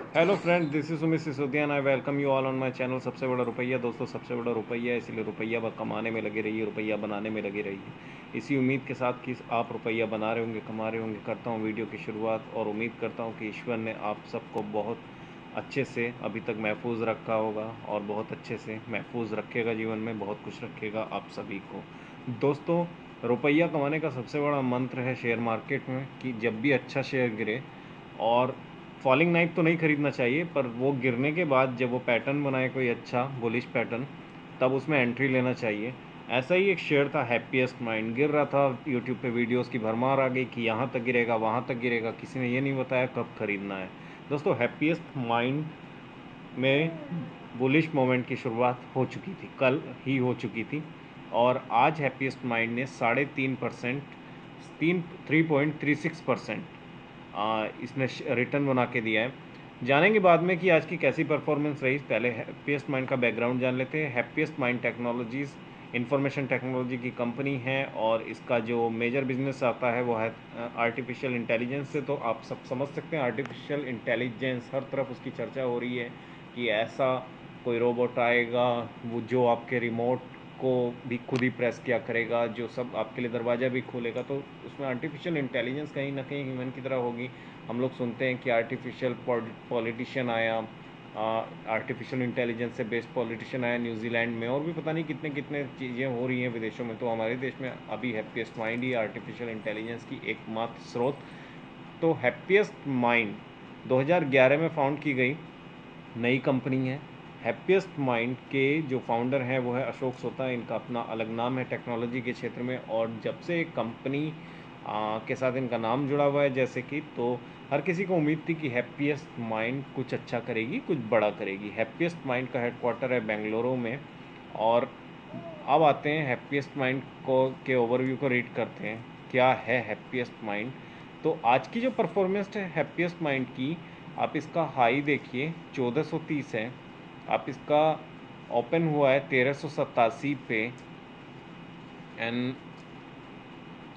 Hello friends, this is Sumit Sisodia and I welcome you all on my channel. सबसे बड़ा रुपया दोस्तों, सबसे बड़ा रुपया है, इसलिए रुपया कमाने में लगे रहिए, रुपया बनाने में लगे रहिए। इसी उम्मीद के साथ कि आप रुपया बना रहे होंगे, कमा रहे होंगे, करता हूँ वीडियो की शुरुआत और उम्मीद करता हूँ कि ईश्वर ने आप सबको बहुत अच्छे से अभी तक महफूज रखा होगा और बहुत अच्छे से महफूज रखेगा, जीवन में बहुत कुछ रखेगा आप सभी को। दोस्तों, रुपया कमाने का सबसे बड़ा मंत्र है शेयर मार्केट में कि जब भी अच्छा शेयर गिरे और फॉलिंग नाइफ तो नहीं खरीदना चाहिए, पर वो गिरने के बाद जब वो पैटर्न बनाए कोई अच्छा बुलिश पैटर्न, तब उसमें एंट्री लेना चाहिए। ऐसा ही एक शेयर था हैप्पीएस्ट माइंड, गिर रहा था, यूट्यूब पे वीडियोस की भरमार आ गई कि यहाँ तक गिरेगा वहाँ तक गिरेगा, किसी ने ये नहीं बताया कब खरीदना है। दोस्तों, हैप्पीएस्ट माइंड में बुलिश मोमेंट की शुरुआत हो चुकी थी, कल ही हो चुकी थी, और आज हैप्पीएस्ट माइंड ने 3.5% 3.36% इसने रिटर्न बना के दिया है। जानेंगे बाद में कि आज की कैसी परफॉर्मेंस रही। पहले हैप्पीएस्ट माइंड का बैकग्राउंड जान लेते हैं। Happiest mind technologies information technology की कंपनी है और इसका जो मेजर बिजनेस आता है वो है आर्टिफिशियल इंटेलिजेंस से। तो आप सब समझ सकते हैं आर्टिफिशियल इंटेलिजेंस, हर तरफ उसकी चर्चा हो रही है कि ऐसा कोई रोबोट आएगा वो जो आपके रिमोट को भी खुद ही प्रेस किया करेगा, जो सब आपके लिए दरवाज़ा भी खोलेगा। तो उसमें आर्टिफिशियल इंटेलिजेंस कहीं ना कहीं ह्यूमन की तरह होगी। हम लोग सुनते हैं कि आर्टिफिशियल पॉलिटिशियन आया, आर्टिफिशियल इंटेलिजेंस से बेस्ड पॉलिटिशियन आया न्यूजीलैंड में, और भी पता नहीं कितने कितने चीज़ें हो रही हैं विदेशों में। तो हमारे देश में अभी हैप्पीएस्ट माइंड ही आर्टिफिशियल इंटेलिजेंस की एकमात्र स्रोत। तो हैप्पीएस्ट माइंड 2011 में फाउंड की गई नई कंपनी है। हैप्पीएस्ट माइंड के जो फाउंडर हैं वो है अशोक सोता, इनका अपना अलग नाम है टेक्नोलॉजी के क्षेत्र में। और जब से कंपनी के साथ इनका नाम जुड़ा हुआ है जैसे कि, तो हर किसी को उम्मीद थी कि हैप्पीएस्ट माइंड कुछ अच्छा करेगी, कुछ बड़ा करेगी। हैप्पीएस्ट माइंड का हेडक्वार्टर है बेंगलुरु में। और अब आते हैं हैप्पीएस्ट माइंड को के ओवरव्यू को रीड करते हैं। क्या है हैप्पीएस्ट माइंड? तो आज की जो परफॉर्मेंस है हैप्पीएस्ट माइंड की, आप इसका हाई देखिए 1430 है। आप इसका ओपन हुआ है 1387 पे एंड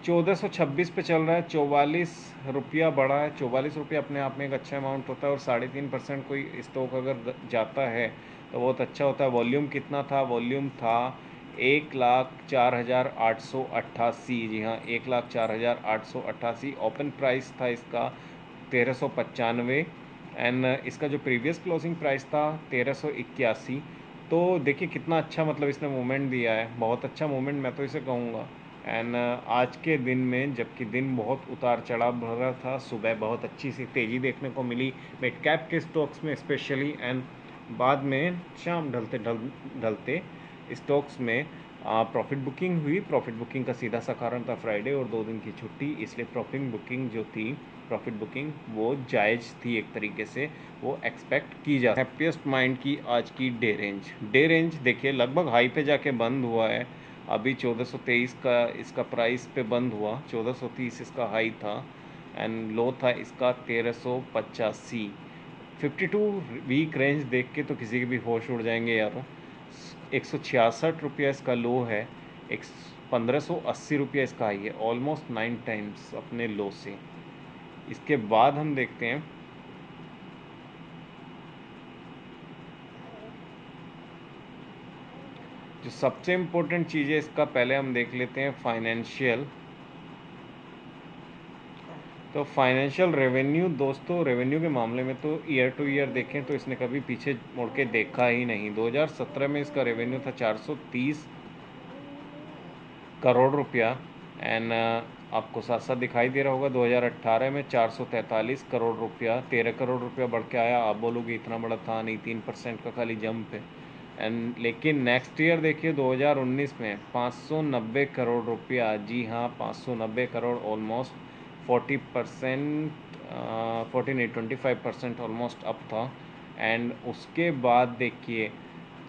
1426 पे चल रहा है। 44 रुपया बढ़ा है। 44 रुपया अपने आप में एक अच्छा अमाउंट होता है और 3.5% कोई स्टॉक अगर जाता है तो बहुत अच्छा होता है। वॉल्यूम कितना था? वॉल्यूम था 1,04,888। जी हाँ, 1,04,888। ओपन प्राइस था इसका 1395 एंड इसका जो प्रीवियस क्लोजिंग प्राइस था 1381। तो देखिए कितना अच्छा, मतलब इसने मूवमेंट दिया है, बहुत अच्छा मूवमेंट मैं तो इसे कहूँगा। एंड आज के दिन में, जबकि दिन बहुत उतार चढ़ाव भरा था, सुबह बहुत अच्छी सी तेज़ी देखने को मिली मिड कैप के स्टॉक्स में स्पेशली, एंड बाद में शाम ढलते स्टॉक्स में प्रॉफिट बुकिंग हुई। प्रॉफिट बुकिंग का सीधा सा कारण था फ्राइडे और 2 दिन की छुट्टी, इसलिए प्रॉफिट बुकिंग वो जायज़ थी एक तरीके से, वो एक्सपेक्ट की जा। हैप्पीएस्ट माइंड की आज की डे रेंज देखिए, लगभग हाई पे जाके बंद हुआ है। अभी 1423 का इसका प्राइस पे बंद हुआ, 1430 इसका हाई था एंड लो था इसका 1385। 52 वीक रेंज देख के तो किसी के भी होश उड़ जाएंगे यारों। 166 रुपया इसका लो है, एक 1580 रुपया इसका हाई है, ऑलमोस्ट 9 टाइम्स अपने लो से। इसके बाद हम देखते हैं जो सबसे इम्पोर्टेंट चीज़ है इसका, पहले हम देख लेते हैं फाइनेंशियल। तो फाइनेंशियल रेवेन्यू दोस्तों, रेवेन्यू के मामले में तो ईयर टू ईयर देखें तो इसने कभी पीछे मुड़ के देखा ही नहीं। 2017 में इसका रेवेन्यू था 430 करोड़ रुपया एंड आपको साथ साथ दिखाई दे रहा होगा 2018 में 443 करोड़ रुपया, 13 करोड़ रुपया बढ़ के आया। आप बोलोगे इतना बड़ा था नहीं, 3% का खाली जंप है। एंड लेकिन नेक्स्ट ईयर देखिए 2019 में 590 करोड़ रुपया, जी हाँ 590 करोड़, ऑलमोस्ट 40%, 14 नहीं 25% ऑलमोस्ट अप था। एंड उसके बाद देखिए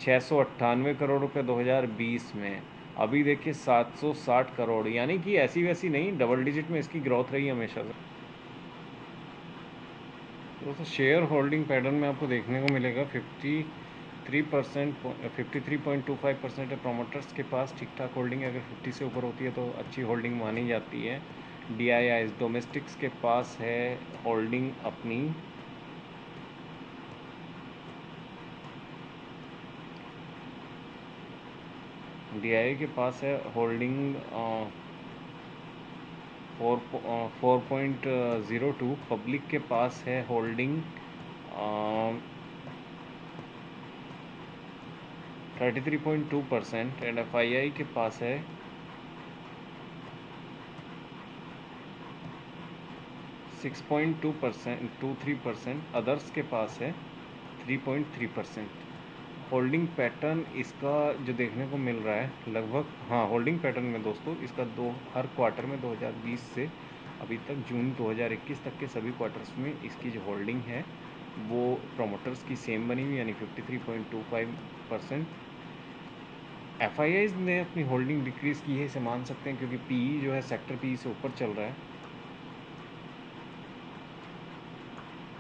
698 करोड़ रुपये 2020 में, अभी देखिए 760 करोड़, यानी कि ऐसी वैसी नहीं, डबल डिजिट में इसकी ग्रोथ रही हमेशा से। दोस्तों, शेयर होल्डिंग पैटर्न में आपको देखने को मिलेगा 53%, 53.25% है प्रोमोटर्स के पास। ठीक ठाक होल्डिंग है, अगर 50 से ऊपर होती है तो अच्छी होल्डिंग मानी जाती है। DIIs डोमेस्टिक्स के पास है होल्डिंग अपनी DII के पास है होल्डिंग 4.02, पब्लिक के पास है होल्डिंग 33.2% एंड FII के पास है 6.2%, 23%, अदर्स के पास है 3.3%। होल्डिंग पैटर्न इसका जो देखने को मिल रहा है लगभग, हाँ, होल्डिंग पैटर्न में दोस्तों इसका हर क्वार्टर में 2020 से अभी तक जून 2021 तक के सभी क्वार्टर्स में इसकी जो होल्डिंग है वो प्रोमोटर्स की सेम बनी हुई, यानी 53.25%। FIIs ने अपनी होल्डिंग डिक्रीज़ की है, इसे मान सकते हैं, क्योंकि PE जो है सेक्टर PE से ऊपर चल रहा है।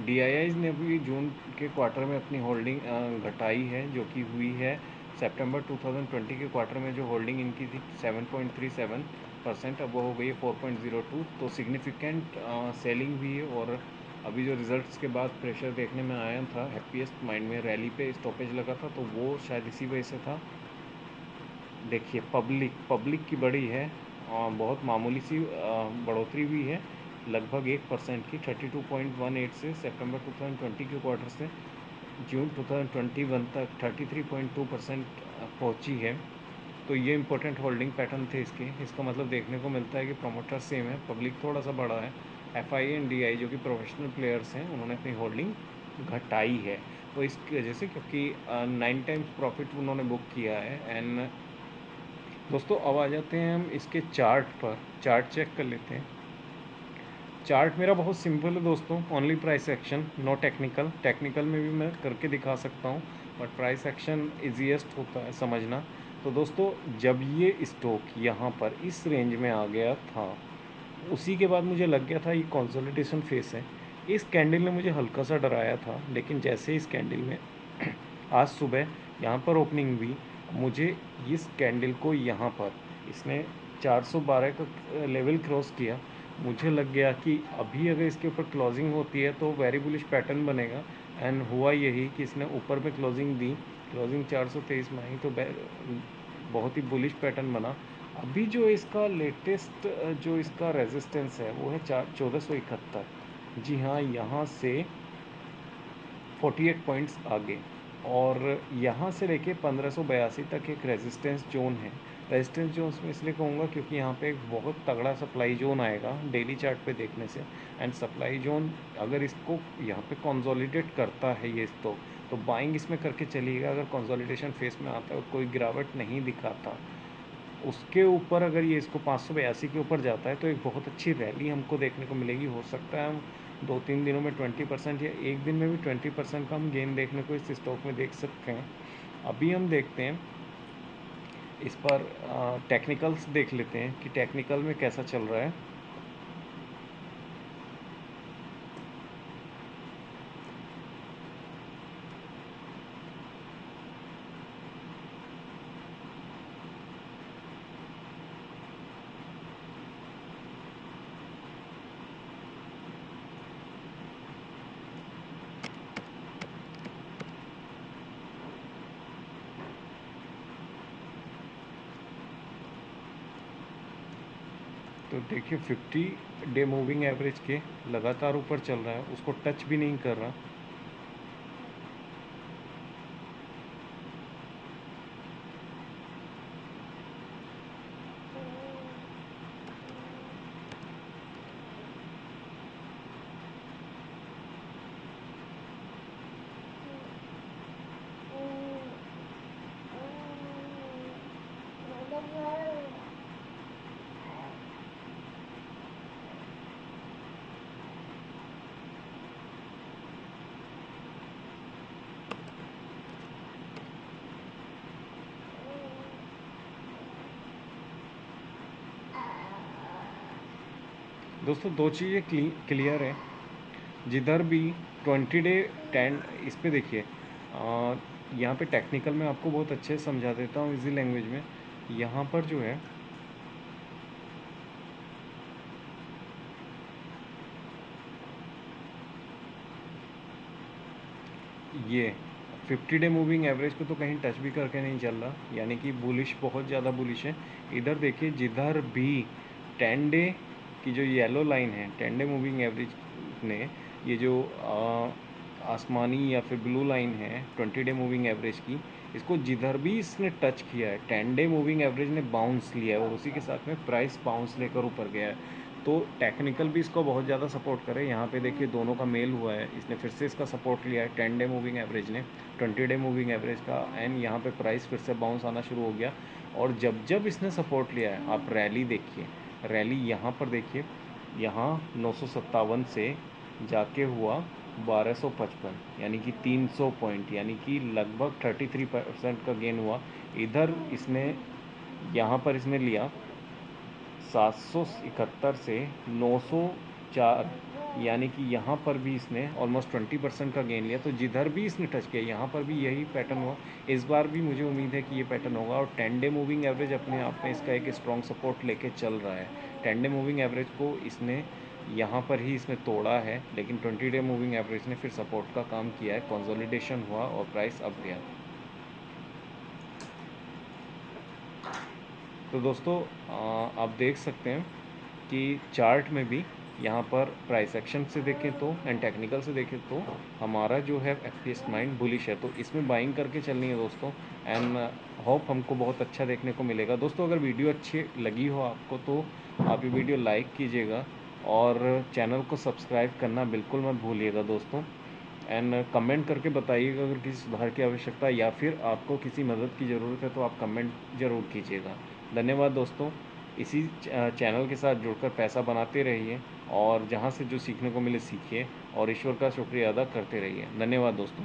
DIIs ने अभी जून के क्वार्टर में अपनी होल्डिंग घटाई है, जो कि हुई है सितंबर 2020 के क्वार्टर में जो होल्डिंग इनकी थी 7.37%, अब वो हो गई है 4.02, तो सिग्निफिकेंट सेलिंग हुई है। और अभी जो रिजल्ट्स के बाद प्रेशर देखने में आया था हैप्पीएस्ट माइंड में, रैली पे स्टॉपेज लगा था, तो वो शायद इसी वजह से था। देखिए पब्लिक की बड़ी है, बहुत मामूली सी बढ़ोतरी हुई है, लगभग 1% की, 32.18 से सितंबर 2020 के क्वार्टर से जून 2021 तक 33.2% पहुंची है। तो ये इंपॉर्टेंट होल्डिंग पैटर्न थे इसके। इसका मतलब देखने को मिलता है कि प्रोमोटर सेम है, पब्लिक थोड़ा सा बड़ा है। FI एंड DI जो कि प्रोफेशनल प्लेयर्स हैं, उन्होंने अपनी होल्डिंग घटाई है, वो इसकी वजह से, क्योंकि 9 टाइम्स प्रॉफिट उन्होंने बुक किया है। एंड दोस्तों अब आ जाते हैं हम इसके चार्ट पर, चार्ट चेक कर लेते हैं। चार्ट मेरा बहुत सिंपल है दोस्तों, only price action, no technical. Technical में भी मैं करके दिखा सकता हूँ, बट प्राइस एक्शन इजीएस्ट होता है समझना। तो दोस्तों जब ये स्टॉक यहाँ पर इस रेंज में आ गया था, उसी के बाद मुझे लग गया था ये कंसोलिडेशन फेस है। इस कैंडल ने मुझे हल्का सा डराया था, लेकिन जैसे इस कैंडल में आज सुबह यहाँ पर ओपनिंग हुई, मुझे इस कैंडल को यहाँ पर इसने 412 का लेवल क्रॉस किया, मुझे लग गया कि अभी अगर इसके ऊपर क्लोजिंग होती है तो वेरी बुलिश पैटर्न बनेगा। एंड हुआ यही कि इसने ऊपर में क्लोजिंग दी, क्लोजिंग 423 में आई, तो बहुत ही बुलिश पैटर्न बना। अभी जो इसका लेटेस्ट जो इसका रेजिस्टेंस है वो है 1471। जी हाँ, यहाँ से 48 पॉइंट्स आगे, और यहाँ से लेके 1582 तक एक रेजिस्टेंस जोन है। रेजिस्टेंस जोन में इसलिए कहूँगा क्योंकि यहाँ पे एक बहुत तगड़ा सप्लाई जोन आएगा डेली चार्ट पे देखने से। एंड सप्लाई जोन अगर इसको यहाँ पे कंसोलिडेट करता है ये स्टॉक, तो बाइंग इसमें करके चलिएगा। अगर कंसोलिडेशन फेस में आता है और कोई गिरावट नहीं दिखाता, उसके ऊपर अगर ये इसको 582 के ऊपर जाता है, तो एक बहुत अच्छी रैली हमको देखने को मिलेगी। हो सकता है हम 2-3 दिनों में 20% या एक दिन में भी 20% का हम गेन देखने को इस स्टॉक में देख सकते हैं। अभी हम देखते हैं इस पर टेक्निकल्स देख लेते हैं कि टेक्निकल में कैसा चल रहा है। तो देखिए 50 डे मूविंग एवरेज के लगातार ऊपर चल रहा है, उसको टच भी नहीं कर रहा। दोस्तों दो चीज़ें क्लियर है, जिधर भी 20 डे 10 इस पे देखिए, यहाँ पे टेक्निकल में आपको बहुत अच्छे से समझा देता हूँ इजी लैंग्वेज में। यहाँ पर जो है ये 50 डे मूविंग एवरेज को तो कहीं टच भी करके नहीं चल रहा, यानी कि बुलिश, बहुत ज़्यादा बुलिश है। इधर देखिए, जिधर भी 10 डे की जो येलो लाइन है, 10 डे मूविंग एवरेज ने, ये जो आसमानी या फिर ब्लू लाइन है 20 डे मूविंग एवरेज की, इसको जिधर भी इसने टच किया है 10 डे मूविंग एवरेज ने बाउंस लिया है और उसी के साथ में प्राइस बाउंस लेकर ऊपर गया है। तो टेक्निकल भी इसको बहुत ज़्यादा सपोर्ट करे। यहाँ पे देखिए दोनों का मेल हुआ है, इसने फिर से इसका सपोर्ट लिया है 10 डे मूविंग एवरेज ने 20 डे मूविंग एवरेज का, एंड यहाँ पे प्राइस फिर से बाउंस आना शुरू हो गया। और जब जब इसने सपोर्ट लिया है, आप रैली देखिए, रैली यहाँ पर देखिए, यहाँ 957 से जाके हुआ 1255, यानी कि 300 पॉइंट, यानी कि लगभग 33% का गेन हुआ। इधर इसने, यहाँ पर इसने लिया 771 से 904, यानी कि यहाँ पर भी इसने ऑलमोस्ट 20% का गेन लिया। तो जिधर भी इसने टच किया, यहाँ पर भी यही पैटर्न हुआ। इस बार भी मुझे उम्मीद है कि ये पैटर्न होगा। और 10 डे मूविंग एवरेज अपने आप में इसका एक स्ट्रॉन्ग सपोर्ट लेके चल रहा है। 10 डे मूविंग एवरेज को इसने यहाँ पर ही इसने तोड़ा है, लेकिन 20 डे मूविंग एवरेज ने फिर सपोर्ट का काम किया है, कंसोलिडेशन हुआ और प्राइस अप गया। तो दोस्तों, आप देख सकते हैं कि चार्ट में भी यहाँ पर प्राइस एक्शन से देखें तो एंड टेक्निकल से देखें तो हमारा जो है एफपीएस माइंड बुलिश है। तो इसमें बाइंग करके चलनी है दोस्तों, एंड होप हमको बहुत अच्छा देखने को मिलेगा। दोस्तों, अगर वीडियो अच्छी लगी हो आपको तो आप ये वीडियो लाइक कीजिएगा और चैनल को सब्सक्राइब करना बिल्कुल मत भूलिएगा दोस्तों। एंड कमेंट करके बताइएगा अगर किसी सुधार की आवश्यकता या फिर आपको किसी मदद की ज़रूरत है, तो आप कमेंट ज़रूर कीजिएगा। धन्यवाद दोस्तों। इसी चैनल के साथ जुड़कर पैसा बनाते रहिए और जहाँ से जो सीखने को मिले सीखिए और ईश्वर का शुक्रिया अदा करते रहिए। धन्यवाद दोस्तों।